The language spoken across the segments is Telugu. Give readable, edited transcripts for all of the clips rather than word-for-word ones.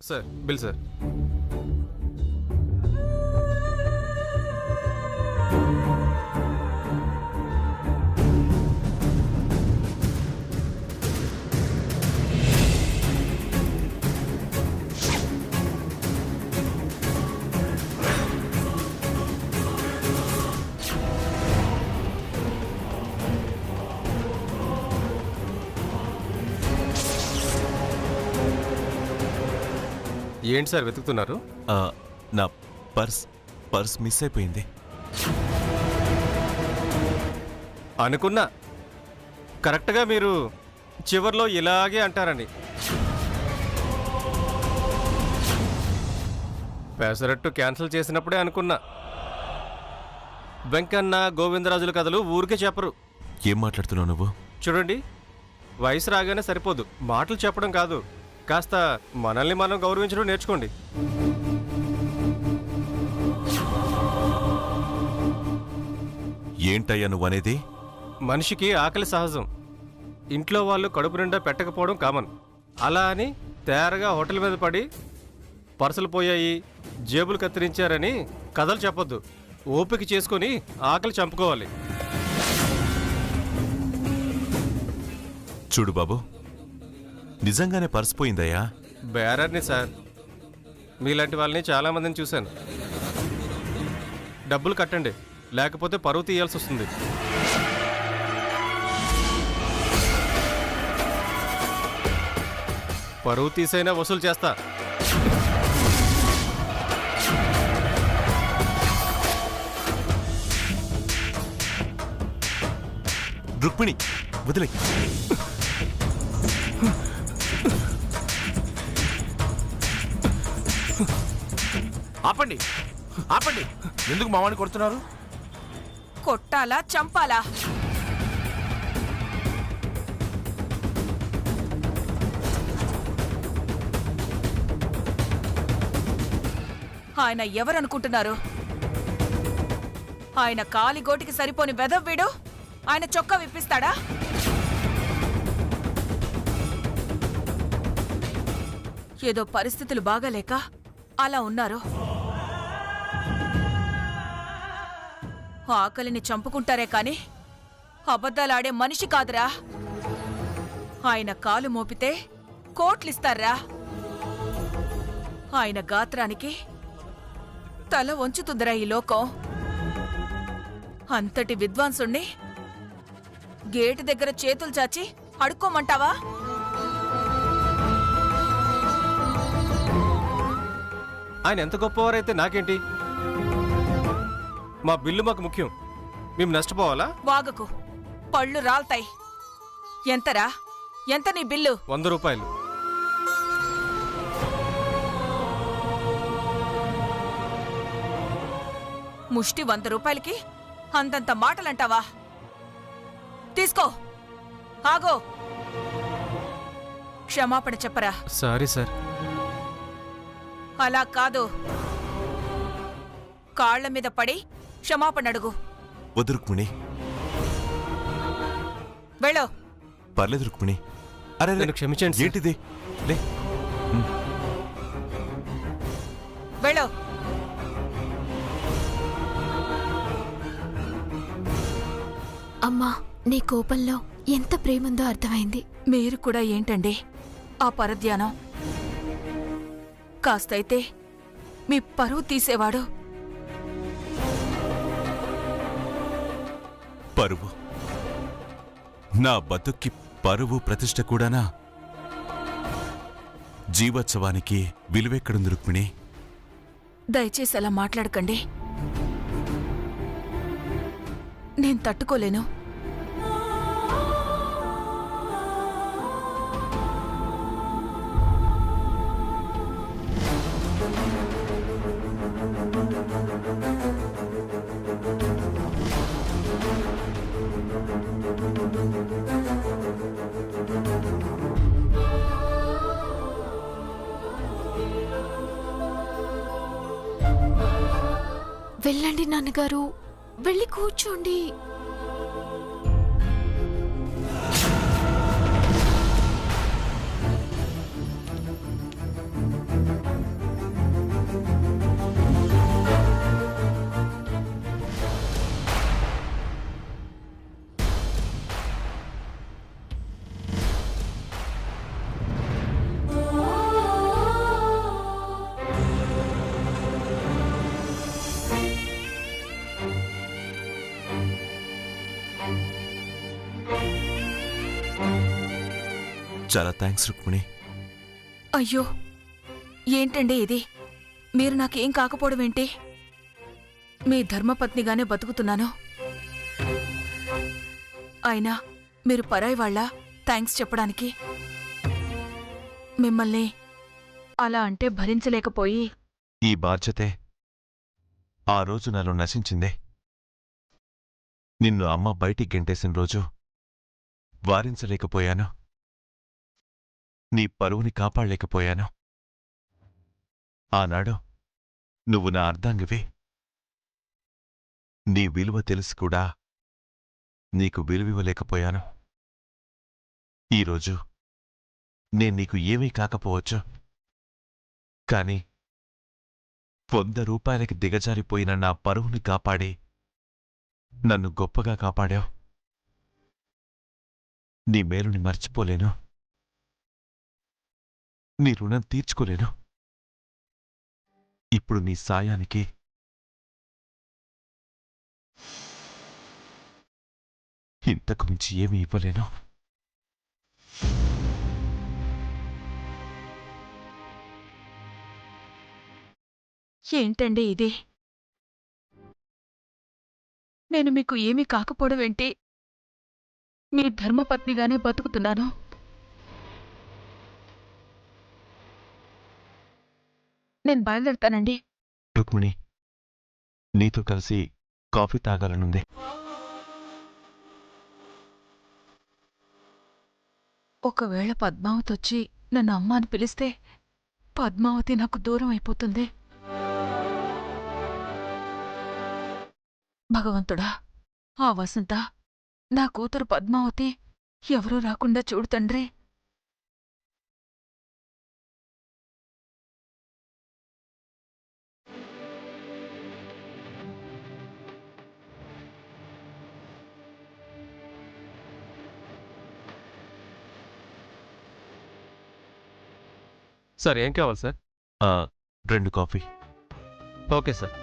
Sir bill sir. ఏంటి సార్ వెతుకుతున్నారు? నా పర్స్ మిస్ అయిపోయింది. అనుకున్నా కరెక్ట్గా మీరు చివర్లో ఇలాగే అంటారని. పెసరట్టు క్యాన్సిల్ చేసినప్పుడే అనుకున్నా. వెంకన్న గోవిందరాజుల కథలు ఊరికే చెప్పరు. ఏం మాట్లాడుతున్నావు నువ్వు? చూడండి, వయసు రాగానే సరిపోదు, మాటలు చెప్పడం కాదు, కాస్త మనల్ని మనం గౌరవించడం నేర్చుకోండి. ఏంటయ్యా నువ్వనేది? మనిషికి ఆకలి సహజం. ఇంట్లో వాళ్ళు కడుపు నిండా పెట్టకపోవడం కామన్. అలా అని తేరగా హోటల్ మీద పడి పర్సులు పోయాయి, జేబులు కత్తిరించారని కథలు చెప్పొద్దు. ఓపిక చేసుకొని ఆకలి చంపుకోవాలి. చూడు బాబు, నిజంగానే పర్స్ పోయిందయ్యా. బేరర్ని సార్, మీలాంటి వాళ్ళని చాలామందిని చూశాను. డబ్బులు కట్టండి, లేకపోతే పరువు తీయాల్సి వస్తుంది. పరువు తీసైనా వసూలు చేస్తా. రుక్మిణి వదిలే. ఆపండి ఆపండి, ఎందుకు మావాడిని కొడుతున్నారు? కొట్టాలా చంపాలా? ఆయన ఎవరనుకుంటున్నారు? ఆయన కాలిగోటికి సరిపోని వెదవ్వీడు ఆయన చొక్కా విప్పిస్తాడా? ఏదో పరిస్థితులు బాగాలేక అలా ఉన్నారు. ఆకలిని చంపుకుంటారే కాని అబద్ధాలాడే మనిషి కాదురా. ఆయన కాలు మోపితే కోట్లిస్తారా? ఆయన గాత్రానికి తల వంచుతుందిరా ఈ లోకం. అంతటి విద్వాంసుణ్ణి గేటు దగ్గర చేతులు చాచి అడుక్కోమంటావా? ఆయన ఎంత గొప్పవారైతే నాకేంటి? మా బిల్లు మాకు ముఖ్యం. మేము నష్టపోవాలా? వాగకు, పళ్ళు రాల్తాయి. ఎంతరా? ఎంత నీ బిల్లు? 100 రూపాయలు. ముష్టి 100 రూపాయలకి అంతంత మాటలంటావా? తీసుకో. ఆగో, క్షమాపణ చెప్పరా? Sorry sir. అలా కాదు, కాళ్ల మీద పడి క్షమాపణ అడుగు. వద్దు రుక్మిణి. వెళ్ళు. పర్లేదు రుక్మిణి. అరే నన్ను క్షమించండి సార్. ఏంటిది? లే. వెళ్ళు. అమ్మా, నీ కోపంలో ఎంత ప్రేముందో అర్థమైంది. మీరు కూడా ఏంటండి ఆ పరధ్యానం? కాస్తైతే మీ పరువు తీసేవాడు. పరువు? నా బతుక్కి పరువు ప్రతిష్ట కూడానా? జీవోత్సవానికి విలువెక్కడుంది రుక్మిణి? దయచేసి అలా మాట్లాడకండి. నేను తట్టుకోలేను. వెళ్ళండి నాన్నగారు, వెళ్ళి కూర్చోండి. చాలా థ్యాంక్స్ రుక్మిణి. అయ్యో ఏంటండి ఇది? మీరు నాకేం కాకపోవడం ఏంటి? మీ ధర్మపత్నిగానే బతుకుతున్నాను. అయినా మీరు పరాయి వాళ్ళ థ్యాంక్స్ చెప్పడానికి? మిమ్మల్ని అలా అంటే భరించలేకపోయి ఈ బాధ్యతే ఆ రోజు నాలో నశించిందే. నిన్ను అమ్మ బయటికి గెంటేసిన రోజు వారించలేకపోయాను. నీ పరువుని కాపాడలేకపోయాను. ఆనాడు నువ్వు నా అర్ధాంగివి. నీ విలువ తెలిసి కూడా నీకు విలువివ్వలేకపోయాను. ఈరోజు నేను నీకు ఏమీ కాకపోవచ్చు, కాని 100 రూపాయలకి దిగజారిపోయిన నా పరువుని కాపాడి నన్ను గొప్పగా కాపాడావు. నీ మేలుని మర్చిపోలేను. నీ రుణం తీర్చుకోలేను. ఇప్పుడు నీ సాయానికి ఇంతకు మించి ఏమీ ఇవ్వలేను. ఏంటండి ఇది? నేను మీకు ఏమీ కాకపోవడం ఏంటి? మీ ధర్మపత్నిగానే బతుకుతున్నాను. నేను బయలుదేరుతానండి. రుక్మిణి, నీతో కలిసి కాఫీ తాగాలనుంది. ఒకవేళ పద్మావతి వచ్చి నన్ను అమ్మ అని పిలిస్తే పద్మావతి నాకు దూరం అయిపోతుంది. భగవంతుడా, ఆ వసంత, నా కూతురు పద్మావతి ఎవరూ రాకుండా చూడు తండ్రి. సార్ ఏం కావాలి సార్? 2 కాఫీ. Okay sir.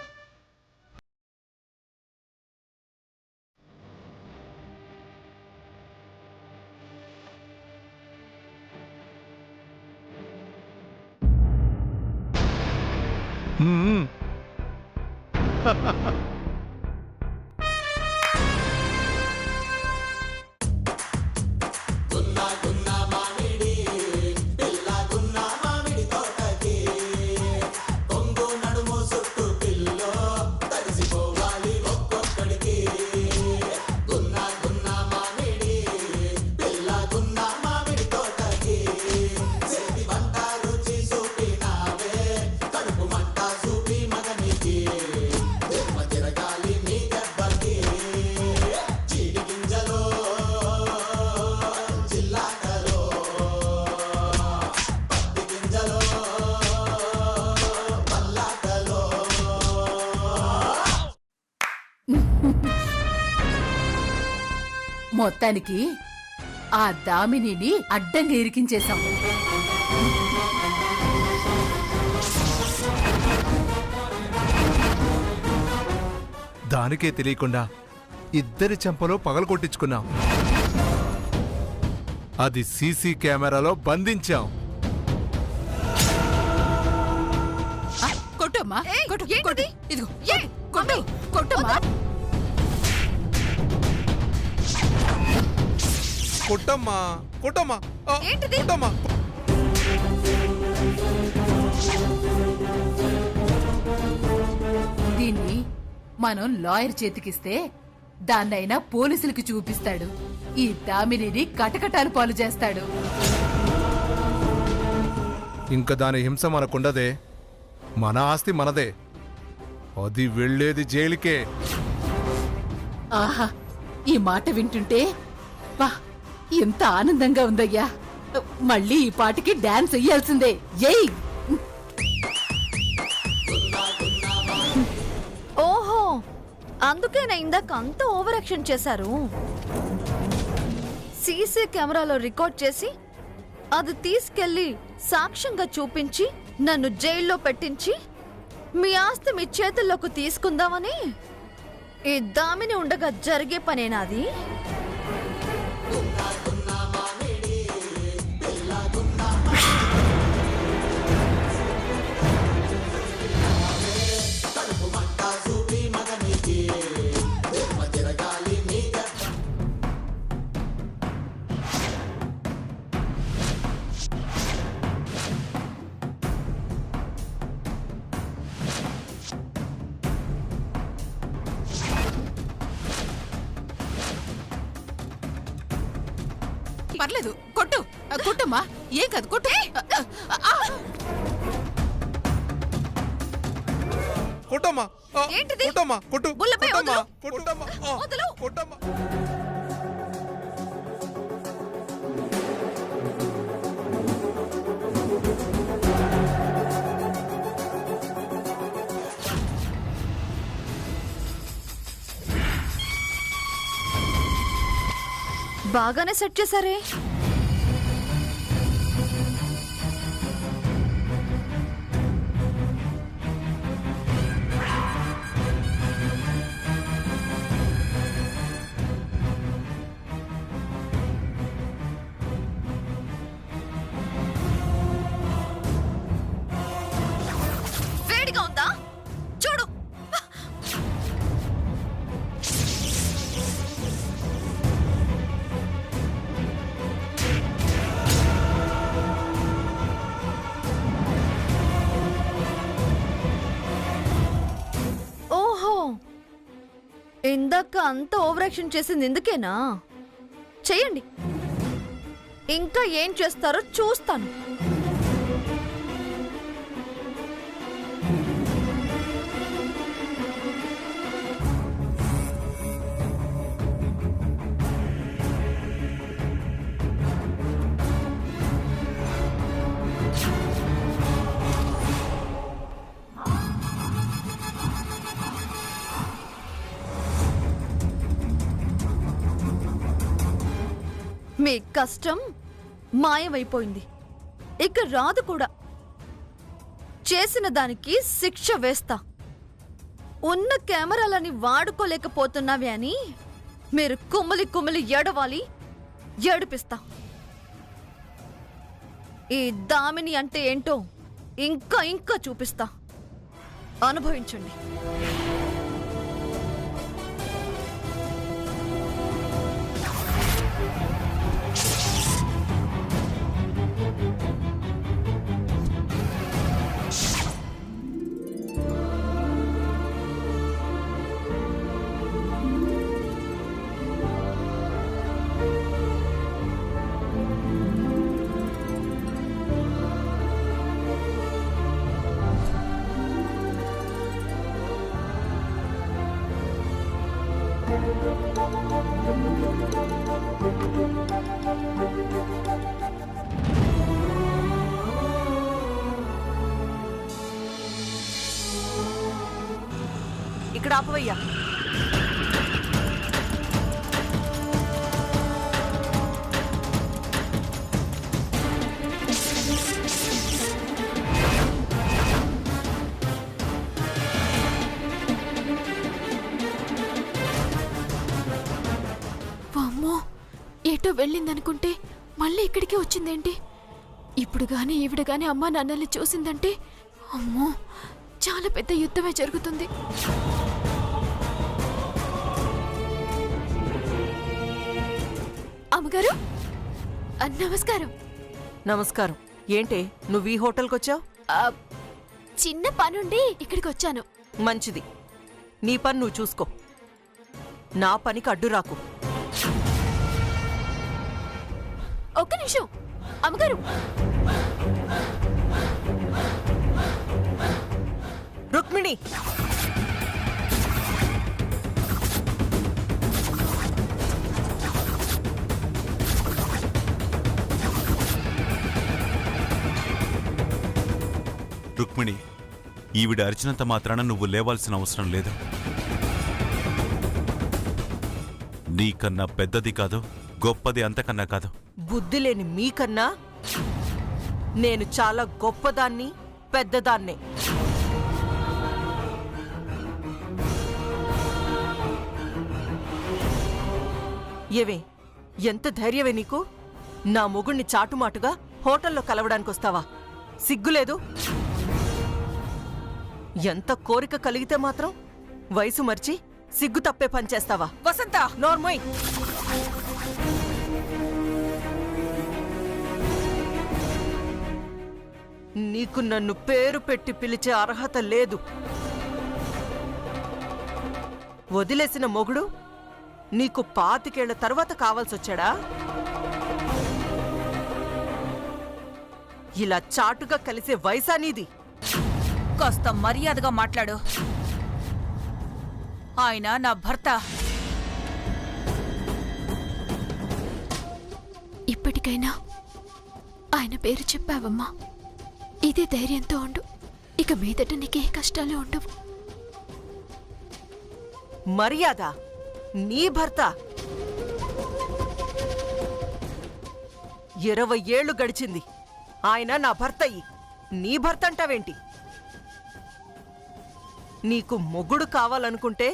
మొత్తానికి ఆ దామినిని అడ్డంగా ఇరికించేశాం. దానికే తెలియకుండా ఇద్దరి చెంపలో పగలగొట్టించుకున్నాం. అది సీసీ కెమెరాలో బంధించాం. కొట్టమ్మా, కొట్టు, కొట్టు. ఇదిగో, కొట్టు, కొట్టమ్మా. కొట్టమ్మా, కొట్టమ్మా, కొట్టమ్మా. దీన్ని మనం లాయర్ చేతికిస్తే దాన్నైనా పోలీసులకి చూపిస్తాడు. ఈ దామినిని కటకటాలు పాలు చేస్తాడు. ఇంక దాని హింస మనకుండదే. మన ఆస్తి మనదే. అది వెళ్ళేది జైలుకే. ఆహా, ఈ మాట వింటుంటే వా, ఎంత ఆనందంగా ఉందయ్యా. మళ్ళీ ఈ పాటికి డాన్స్ వెయ్యాల్సిందే. ఏయ్! ఓహో, అందుకేనా ఇందాక అంత ఓవర్ యాక్షన్ చేశారు? సీసీ కెమెరాలో రికార్డ్ చేసి అది తీసుకెళ్లి సాక్ష్యంగా చూపించి నన్ను జైల్లో పెట్టించి మీ ఆస్తి మీ చేతుల్లోకి తీసుకుందామని ఈ దామిని ఉండగా జరిగే పనేనాది? పర్లేదు కొట్టు కొట్టమ్మా, ఏం కాదు కొట్టు. కొట్టమ్మా ఏంటిది? కొట్టమ్మా కొట్టు బుల్లపై కొట్టమ్మా వదలు. కొట్టమ్మా వదలు. కొట్టమ్మా. బాగానే సెట్ చేశారే. వేడిగా ఉందా? చూడు. ఓహో, ఇందాక అంత ఓవర్ యాక్షన్ చేసింది ఎందుకేనా? చెయ్యండి, ఇంకా ఏం చేస్తారో చూస్తాను. మీ కష్టం మాయమైపోయింది, ఇక రాదు కూడా. చేసిన దానికి శిక్ష వేస్తా. ఉన్న కెమెరాలని వాడుకోలేకపోతున్నావే అని మీరు కుమ్మిలి కుమ్మిలి ఏడవాలి, ఏడిపిస్తా. ఈ దామిని అంటే ఏంటో ఇంకా ఇంకా చూపిస్తా, అనుభవించండి. ఇక్కడ ఆపవయ్యా. వామ్మో, ఏటో వెళ్ళిందనుకుంటే మళ్ళీ ఇక్కడికే వచ్చిందేంటి? ఇప్పుడు గాని ఈవిడ గాని అమ్మా నాన్నల్ని చూసిందంటే అమ్మో, చాలా పెద్ద యుద్ధమే జరుగుతుంది. అమ్మగారు, నమస్కారం. నమస్కారం. ఏంటే నువ్వు ఈ హోటల్కి వచ్చావు? చిన్న పనుండి ఇక్కడికి వచ్చాను. మంచిది, నీ పని నువ్వు చూసుకో, నా పనికి అడ్డు రాకు. ఒక్క నిమిషం అమ్మగారు. రుక్మిణి, రుక్మిణి, ఈవిడ అరిచినంత మాత్రాన నువ్వు లేవాల్సిన అవసరం లేదు. నీకన్నా పెద్దది కాదు, గొప్పది అంతకన్నా కాదు. బుద్ధి లేని మీకన్నా నేను చాలా గొప్పదాన్ని, పెద్దదాన్నే. ఏవే, ఎంత ధైర్యమే నీకు? నా మొగుణ్ణి చాటుమాటుగా హోటల్లో కలవడానికొస్తావా? సిగ్గులేదు? ఎంత కోరిక కలిగితే మాత్రం వయసు మర్చి సిగ్గు తప్పే పనిచేస్తావా? వసంత, నోర్మోయ్. నీకు నన్ను పేరు పెట్టి పిలిచే అర్హత లేదు. వదిలేసిన మొగుడు నీకు 25 ఏళ్ల తర్వాత కావాల్సొచ్చాడా? ఇలా చాటుగా కలిసే వయసా నీది? కాస్త మర్యాదగా మాట్లాడు. ఆయన నా భర్త. ఇప్పటికైనా ఆయన పేరు చెప్పావమ్మా. ఇదే ధైర్యంతో ఉండు. ఇక మీదట నీకే కష్టాలు ఉండవు. మర్యాద? నీ భర్త 20 ఏళ్లు గడిచింది. ఆయన నా భర్తయ్యి నీ భర్త అంటావేంటి? నీకు మొగుడు కావాలనుకుంటే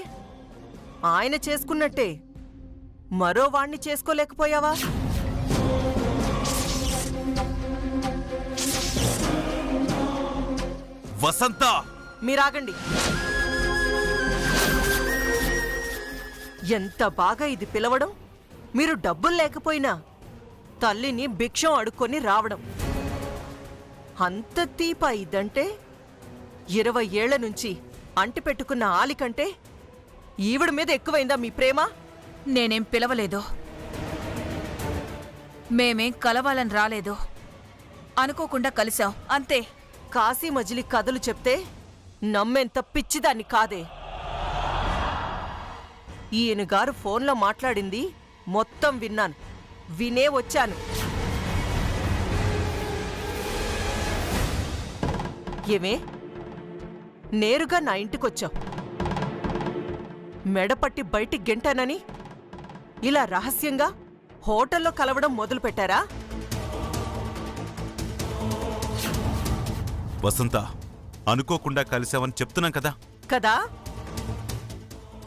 ఆయన చేసుకున్నట్టే మరో వాణ్ణి చేసుకోలేకపోయావా? వసంత, మీరాగండి. ఎంత బాగా ఇది పిలవడం. మీరు డబ్బులు లేకపోయినా తల్లిని భిక్షం అడుక్కొని రావడం. అంత తీపా ఇదంటే 20 ఏళ్ల నుంచి అంటిపెట్టుకున్న ఆలికంటే ఈవిడ మీద ఎక్కువైందా మీ ప్రేమ? నేనేం పిలవలేదు. మేమేం కలవాలని రాలేదు. అనుకోకుండా కలిశాం అంతే. కాశీ మజిలీ కథలు చెప్తే నమ్మేంత పిచ్చిదాన్ని కాదే. ఈయనగారు ఫోన్లో మాట్లాడింది మొత్తం విన్నాను. వినే వచ్చాను. ఏమే, నేరుగా నా ఇంటికొచ్చావు. మెడపట్టి బయటికి గెంటానని ఇలా రహస్యంగా హోటల్లో కలవడం మొదలుపెట్టారా? వసంత, అనుకోకుండా కలిసావని చెప్తున్నాం కదా. కదా?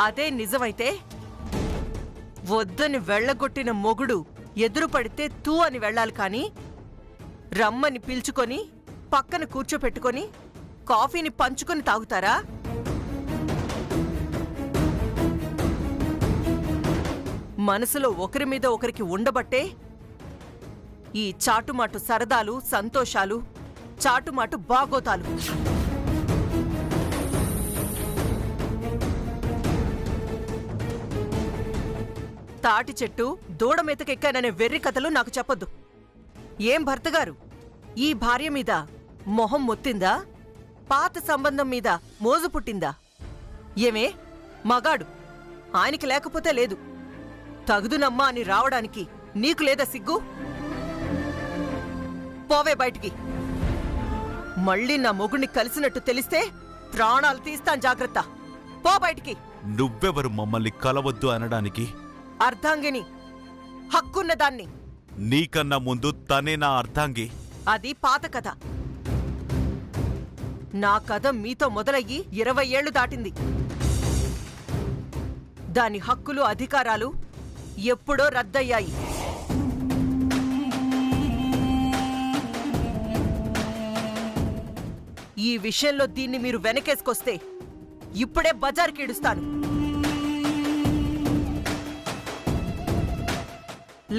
అదే నిజమైతే వద్దని వెళ్లగొట్టిన మొగుడు ఎదురుపడితే తూ అని వెళ్ళాలి కాని రమ్మని పిలుచుకొని పక్కన కూర్చోపెట్టుకొని కాఫీని పంచుకొని తాగుతారా? మనసులో ఒకరి మీద ఒకరికి ఉండబట్టే ఈ చాటుమాటు సరదాలు, సంతోషాలు, చాటుమాటు బాగోతాలు. తాటి చెట్టు దూడమెతకెక్కాననే వెర్రి కథలు నాకు చెప్పొద్దు. ఏం భర్తగారు, ఈ భార్య మీద మొహం మొత్తిందా? పాత సంబంధం మీద మోజు పుట్టిందా? ఏమే, మగాడు ఆయనకి లేకపోతే లేదు, తగుదునమ్మా అని రావడానికి నీకు లేదా సిగ్గు? పోవే బయటికి. మళ్ళీ నా మొగుణ్ణి కలిసినట్టు తెలిస్తే ప్రాణాలు తీస్తాను, జాగ్రత్త. పో బయటికి. నువ్వెవరు మమ్మల్ని కలవద్దు అనడానికి? అర్ధాంగిని, హక్కున్నదాన్ని. నీకన్నా ముందు తనే నా అర్ధాంగి. అది పాత కథ. నా కథ మీతో మొదలయ్యి 20 ఏళ్లు దాటింది. దాని హక్కులు, అధికారాలు ఎప్పుడో రద్దయ్యాయి. ఈ విషయంలో దీన్ని మీరు వెనకేసుకొస్తే ఇప్పుడే బజార్కి ఈడుస్తాను.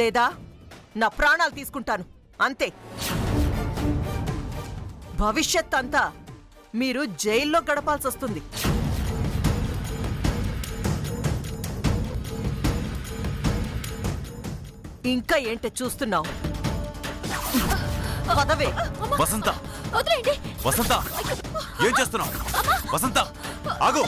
లేదా నా ప్రాణాలు తీసుకుంటాను, అంతే. భవిష్యత్ అంతా మీరు జైల్లో గడపాల్సొస్తుంది. ఇంకా ఏంటే చూస్తున్నావు? పదవే. వసంత, వసంత, ఏం చేస్తున్నావు? వసంత, ఆగు.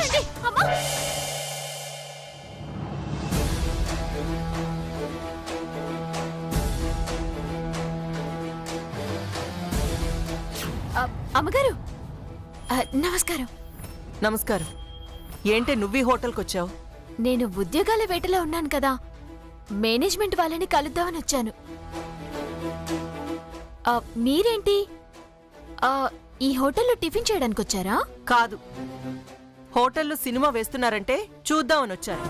అమ్మగారు, నమస్కారం. నమస్కారం. ఏంటే నువ్వీ హోటల్కొచ్చావు? నేను ఉద్యోగాల వేటలో ఉన్నాను కదా, మేనేజ్మెంట్ వాళ్ళని కలుద్దామని వచ్చాను. మీరేంటి ఈ హోటల్లో టిఫిన్ చేయడానికి వచ్చారా? కాదు, హోటల్లో సినిమా వేస్తున్నారంటే చూద్దామని వచ్చాను.